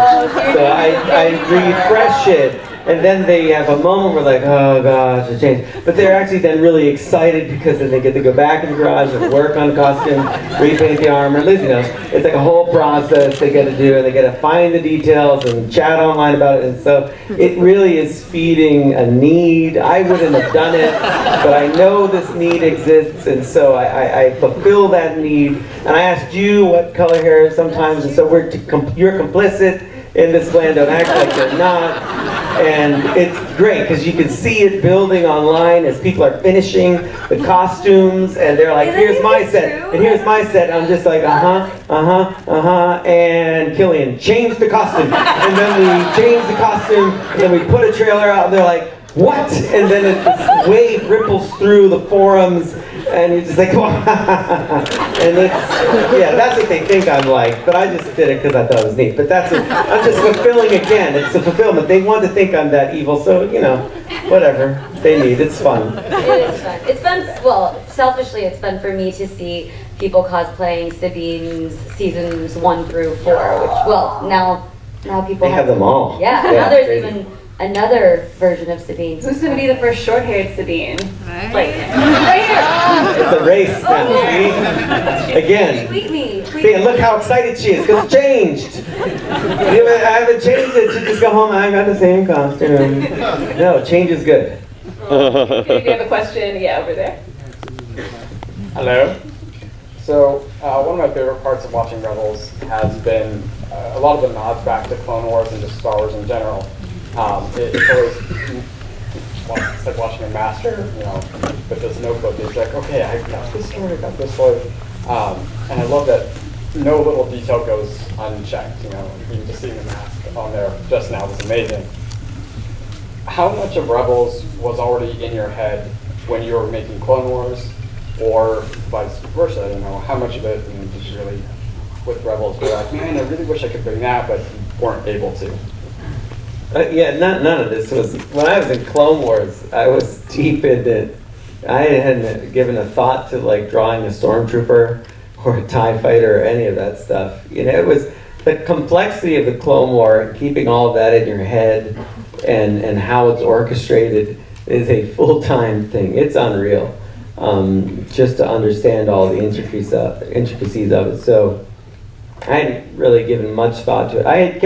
So I refresh it. And then they have a moment where like, oh gosh, it changed. But they're actually then really excited because then they get to go back in the garage and work on costume, repaint the armor. You know, it's like a whole process they get to do, and they get to find the details and chat online about it. And so it really is feeding a need. I wouldn't have done it, but I know this need exists, and so I fulfill that need. And I asked you what color hair sometimes, and so you're complicit in this plan. Don't act like you're not. And it's great because you can see it building online as people are finishing the costumes, and they're like, here's my set, and here's my set. And I'm just like, and Killian, change the costume. And then we change the costume, and then we put a trailer out, and they're like, what? And then this wave ripples through the forums, and you're just like, and that's what they think I'm like, but I just did it because I thought it was neat. But I'm just fulfilling again. It's a fulfillment. They want to think I'm that evil, so, you know, whatever they need. It's fun. It is fun. It's fun, well, selfishly, it's fun for me to see people cosplaying Sabine's seasons 1 through 4, which, well, now people they have them all. Yeah, now there's even another version of Sabine. Who's going to be the first short-haired Sabine? Like, right here. It's a race now, see? Again. Tweet me. See, and look how excited she is, because it changed. I haven't changed it. She just go home, I got the same costume. No, change is good. Okay, if you have a question, yeah, over there. Hello. So, one of my favorite parts of watching Rebels has been a lot of the nods back to Clone Wars and just Star Wars in general. It's always it's like watching a master, you know, with this notebook. It's like, okay, I got this story, I got this story. And I love that no little detail goes unchecked, you know, even just seeing the mask on there just now was amazing. How much of Rebels was already in your head when you were making Clone Wars, or vice versa, you know, how much of it, you know, did you really, with Rebels, be like, man, I really wish I could bring that, but you weren't able to? None of this was, when I was in Clone Wars, I was deep into, I hadn't given a thought to like drawing a stormtrooper or a TIE fighter or any of that stuff. You know, it was the complexity of the Clone War, keeping all of that in your head and how it's orchestrated is a full-time thing. It's unreal, just to understand all the intricacies of it. So I hadn't really given much thought to it.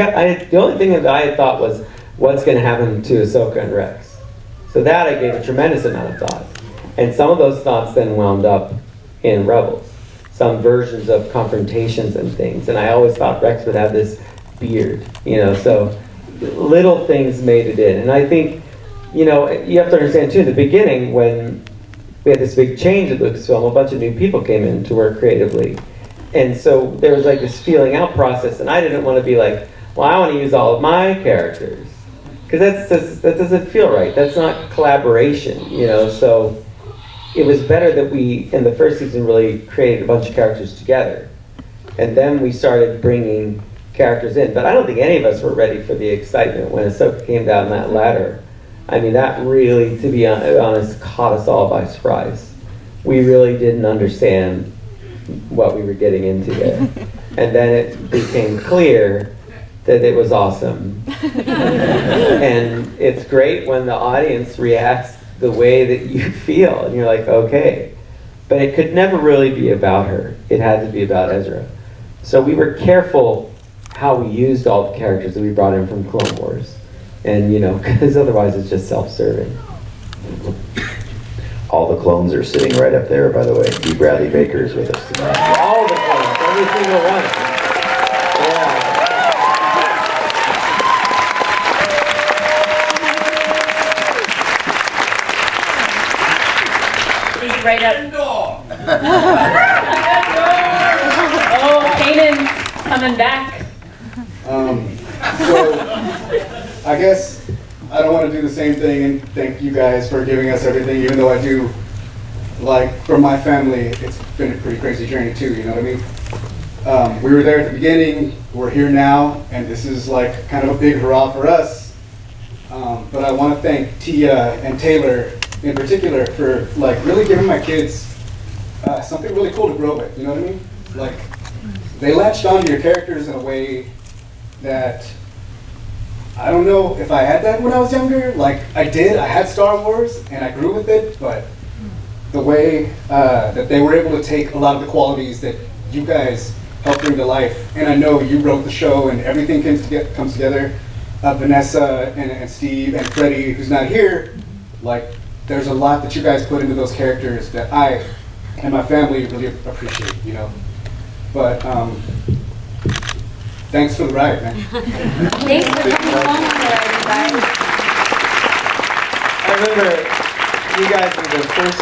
The only thing that I had thought was what's going to happen to Ahsoka and Rex. So that I gave a tremendous amount of thought. And some of those thoughts then wound up in Rebels. Some versions of confrontations and things. And I always thought Rex would have this beard, you know, so little things made it in. And I think, you know, you have to understand too, in the beginning when we had this big change at Lucasfilm, a bunch of new people came in to work creatively. And so there was like this feeling out process, and I didn't want to be like, well, I want to use all of my characters. Because that doesn't feel right. That's not collaboration, you know, so it was better that we, in the first season, really created a bunch of characters together. And then we started bringing characters in. But I don't think any of us were ready for the excitement when Ahsoka came down that ladder. I mean, that really, to be honest, caught us all by surprise. We really didn't understand what we were getting into there. And then it became clear that it was awesome. And it's great when the audience reacts the way that you feel, and you're like, okay, but it could never really be about her. It had to be about Ezra. So we were careful how we used all the characters that we brought in from Clone Wars. And, because otherwise it's just self-serving. All the clones are sitting right up there, by the way. D. Bradley Baker is with us tonight. All the clones, every single one. Yeah. He's right up. Oh, Kanan's coming back. So, I guess I don't want to do the same thing and thank you guys for giving us everything, even though I do, for my family, it's been a pretty crazy journey too, you know what I mean? We were there at the beginning, we're here now, and this is kind of a big hurrah for us. But I want to thank Tiya and Taylor in particular for really giving my kids something really cool to grow with, you know what I mean? They latched onto your characters in a way that I don't know if I had that when I was younger. I did. I had Star Wars, and I grew with it, but the way that they were able to take a lot of the qualities that you guys helped bring to life, and I know you wrote the show, and everything comes together. Vanessa and Steve and Freddie, who's not here, there's a lot that you guys put into those characters that I and my family really appreciate, But, thanks for the ride, man. Thanks for coming along with it, everybody. I remember you guys were the first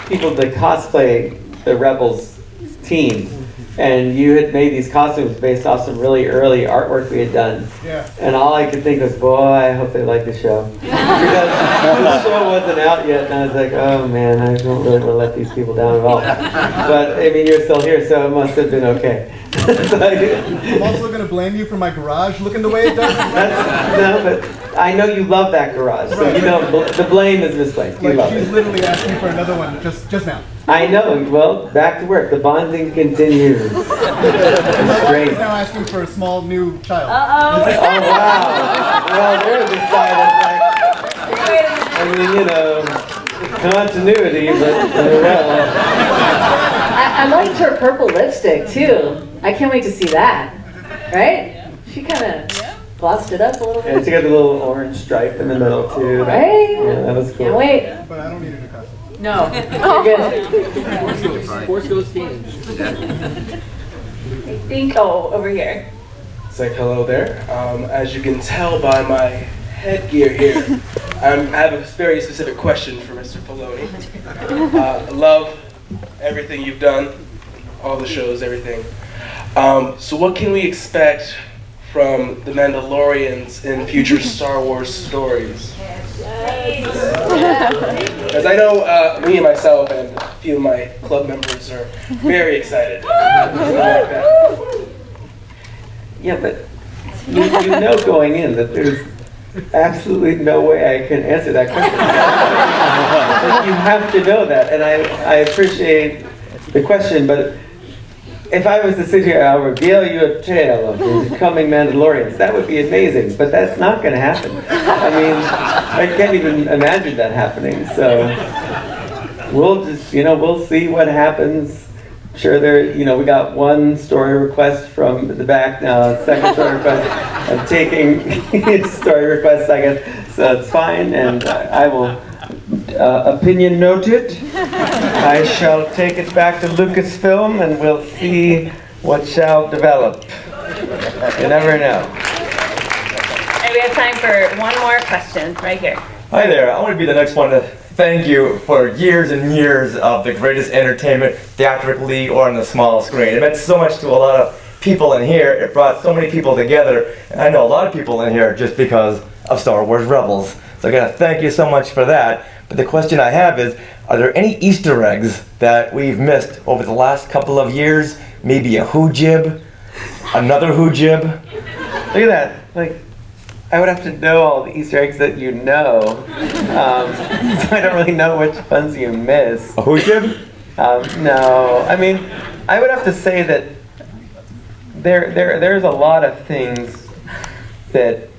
people to cosplay the Rebels team. And you had made these costumes based off some really early artwork we had done. Yeah. And all I could think was, boy, I hope they like the show. Because the show wasn't out yet, and I was like, oh man, I don't really want to let these people down at all. But, you're still here, so it must have been okay. I'm also going to blame you for my garage looking the way it does. No, but I know you love that garage, so the blame is misplaced. You love she's it. literally asking for another one just now. I know. Well, back to work. The bonding continues. She's now asking for a small new child. Oh wow! Well, there's a side effect. Continuity, but well. I liked her purple lipstick too. I can't wait to see that. Right? She kind of glossed it up a little bit. Yeah, she got the little orange stripe in the middle too. Right? Yeah, that was cool. Can't wait. But I don't need a new costume. No. You're good. Force Ghost Games. I think, over here. Say hello there. As you can tell by my headgear here, I have a very specific question for Mr. Filoni. I love everything you've done, all the shows, everything. So what can we expect from the Mandalorians in future Star Wars stories? As I know, me and myself and a few of my club members are very excited. Yeah, but you know going in that there's absolutely no way I can answer that question. Like, you have to know that, and I appreciate the question, but if I was to sit here, I'll reveal you a tale of the coming Mandalorians. That would be amazing, but that's not going to happen. I mean, I can't even imagine that happening. So we'll just, we'll see what happens. Sure, we got one story request from the back now. Second story request. I'm taking story requests, I guess. So it's fine, and I will opinion noted. I shall take it back to Lucasfilm, and we'll see what shall develop. You never know. And we have time for one more question right here. Hi there. I want to be the next one to thank you for years and years of the greatest entertainment, theatrically or on the small screen. It meant so much to a lot of people in here. It brought so many people together, and I know a lot of people in here just because of Star Wars Rebels. So I gotta thank you so much for that. But the question I have is, are there any Easter eggs that we've missed over the last couple of years? Maybe a who jib, another who jib? Look at that. I would have to know all the Easter eggs that you know. So I don't really know which ones you miss. A who jib? No. I mean, I would have to say that there's a lot of things that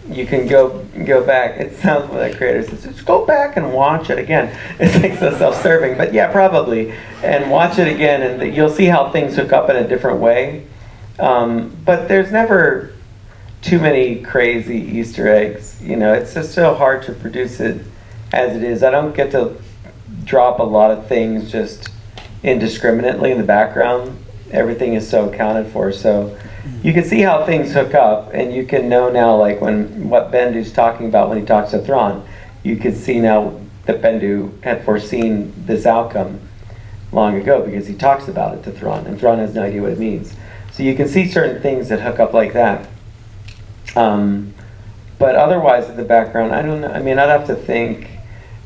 you can go back. It sounds like the creator says, just go back and watch it again. It's like so self-serving, but yeah, probably. And watch it again, and you'll see how things hook up in a different way. But there's never too many crazy Easter eggs. You know, it's just so hard to produce it as it is. I don't get to drop a lot of things just indiscriminately in the background. Everything is so accounted for, so you can see how things hook up, and you can know now, like what Bendu's talking about when he talks to Thrawn. You can see now that Bendu had foreseen this outcome long ago because he talks about it to Thrawn, and Thrawn has no idea what it means. So you can see certain things that hook up like that. But otherwise, in the background, I don't know. I mean, I'd have to think.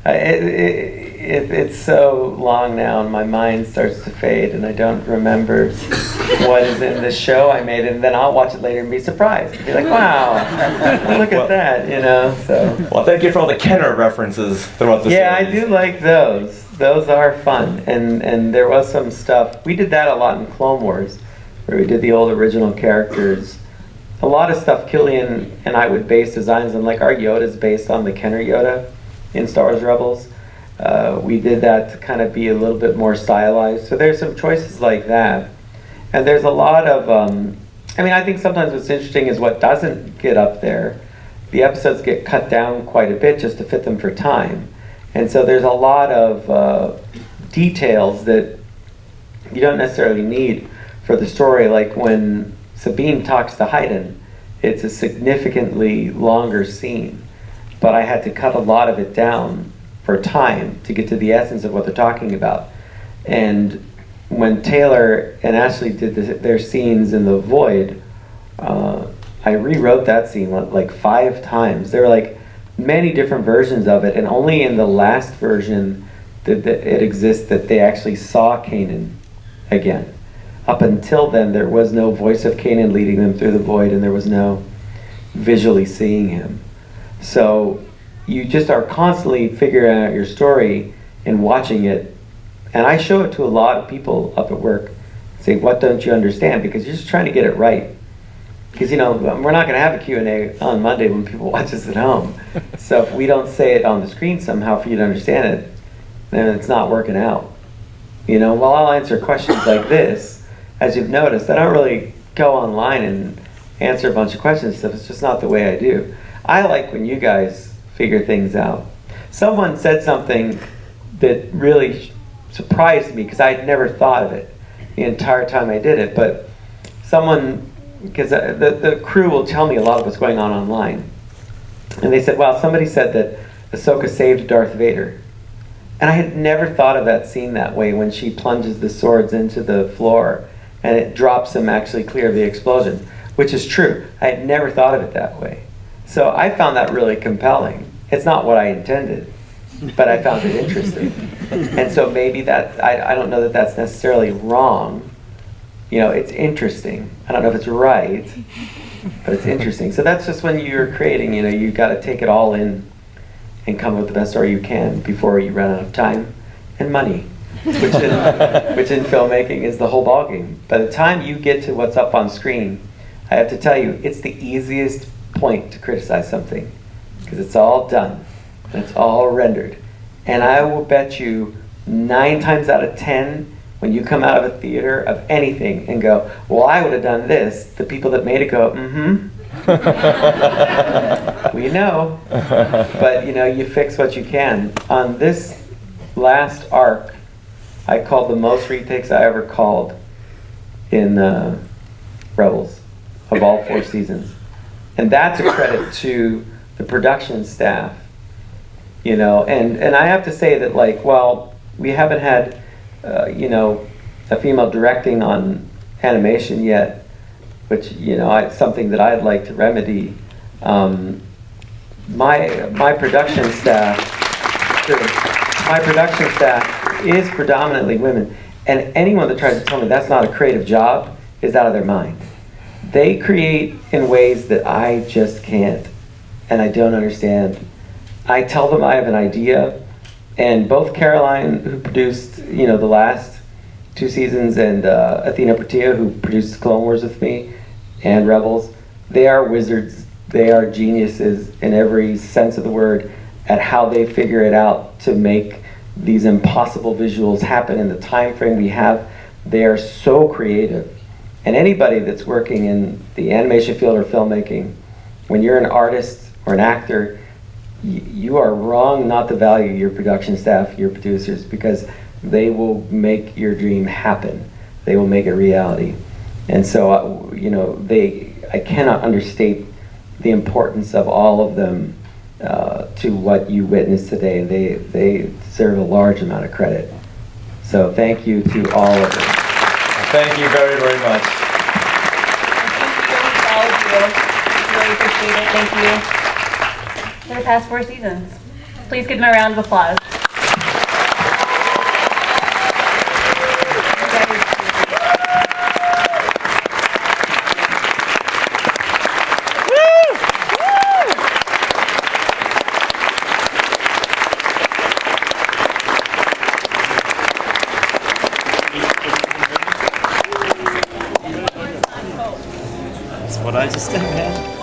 It's so long now, and my mind starts to fade, and I don't remember what is in the show I made, and then I'll watch it later and be surprised. Be like, wow, look at that, you know. So. Well, thank you for all the Kenner references throughout the series. Yeah, I do like those. Those are fun, and there was some stuff. We did that a lot in Clone Wars, where we did the old original characters. A lot of stuff Killian and I would base designs on, like our Yoda's based on the Kenner Yoda in Star Wars Rebels. We did that to kind of be a little bit more stylized. So there's some choices like that. And there's a lot of, I mean, I think sometimes what's interesting is what doesn't get up there. The episodes get cut down quite a bit just to fit them for time. And so there's a lot of details that you don't necessarily need for the story. Like when Sabine talks to Hayden, it's a significantly longer scene. But I had to cut a lot of it down for time to get to the essence of what they're talking about. And when Taylor and Ashley did their scenes in the Void, I rewrote that scene like 5 times. There were like many different versions of it, and only in the last version did it exist that they actually saw Kanan again. Up until then, there was no voice of Kanan leading them through the Void, and there was no visually seeing him. So you just are constantly figuring out your story and watching it. And I show it to a lot of people up at work. Say, what don't you understand? Because you're just trying to get it right. Because, you know, we're not going to have a Q&A on Monday when people watch us at home. So if we don't say it on the screen somehow for you to understand it, then it's not working out. You know, while I'll answer questions like this, as you've noticed, I don't really go online and answer a bunch of questions and stuff. It's just not the way I do. I like when you guys figure things out. Someone said something that really surprised me because I'd never thought of it the entire time I did it. But someone, because the crew will tell me a lot of what's going on online. And they said, wow, somebody said that Ahsoka saved Darth Vader. And I had never thought of that scene that way when she plunges the swords into the floor and it drops him actually clear of the explosion, which is true. I had never thought of it that way. So I found that really compelling. It's not what I intended, but I found it interesting. And so maybe that, I don't know that that's necessarily wrong. You know, it's interesting. I don't know if it's right, but it's interesting. So that's just when you're creating, you know, you've got to take it all in and come up with the best story you can before you run out of time and money, which in filmmaking is the whole ballgame. By the time you get to what's up on screen, I have to tell you, it's the easiest point to criticize something because it's all done and it's all rendered. And I will bet you 9 times out of 10 when you come out of a theater of anything and go, well, I would have done this, the people that made it go, we know. But you know, you fix what you can. On this last arc, I called the most retakes I ever called in Rebels of all 4 seasons. And that's a credit to the production staff, you know, and I have to say that, like, while we haven't had, you know, a female directing on animation yet, which, you know, something that I'd like to remedy, my production staff is predominantly women, and anyone that tries to tell me that's not a creative job is out of their mind. They create in ways that I just can't, and I don't understand. I tell them I have an idea, and both Caroline, who produced, you know, the last 2 seasons, and Athena Patia, who produced Clone Wars with me, and Rebels, they are wizards. they are geniuses in every sense of the word at how they figure it out to make these impossible visuals happen in the time frame we have. They are so creative. And anybody that's working in the animation field or filmmaking, when you're an artist or an actor, you are wrong not to value your production staff, your producers, because they will make your dream happen. They will make it reality. And so, you know, I cannot understate the importance of all of them to what you witnessed today. They deserve a large amount of credit. So thank you to all of them. Thank you very, very much. Thank you to all of you. Really appreciate it. Thank you for the past 4 seasons. Please give them a round of applause. That's what I just said, man.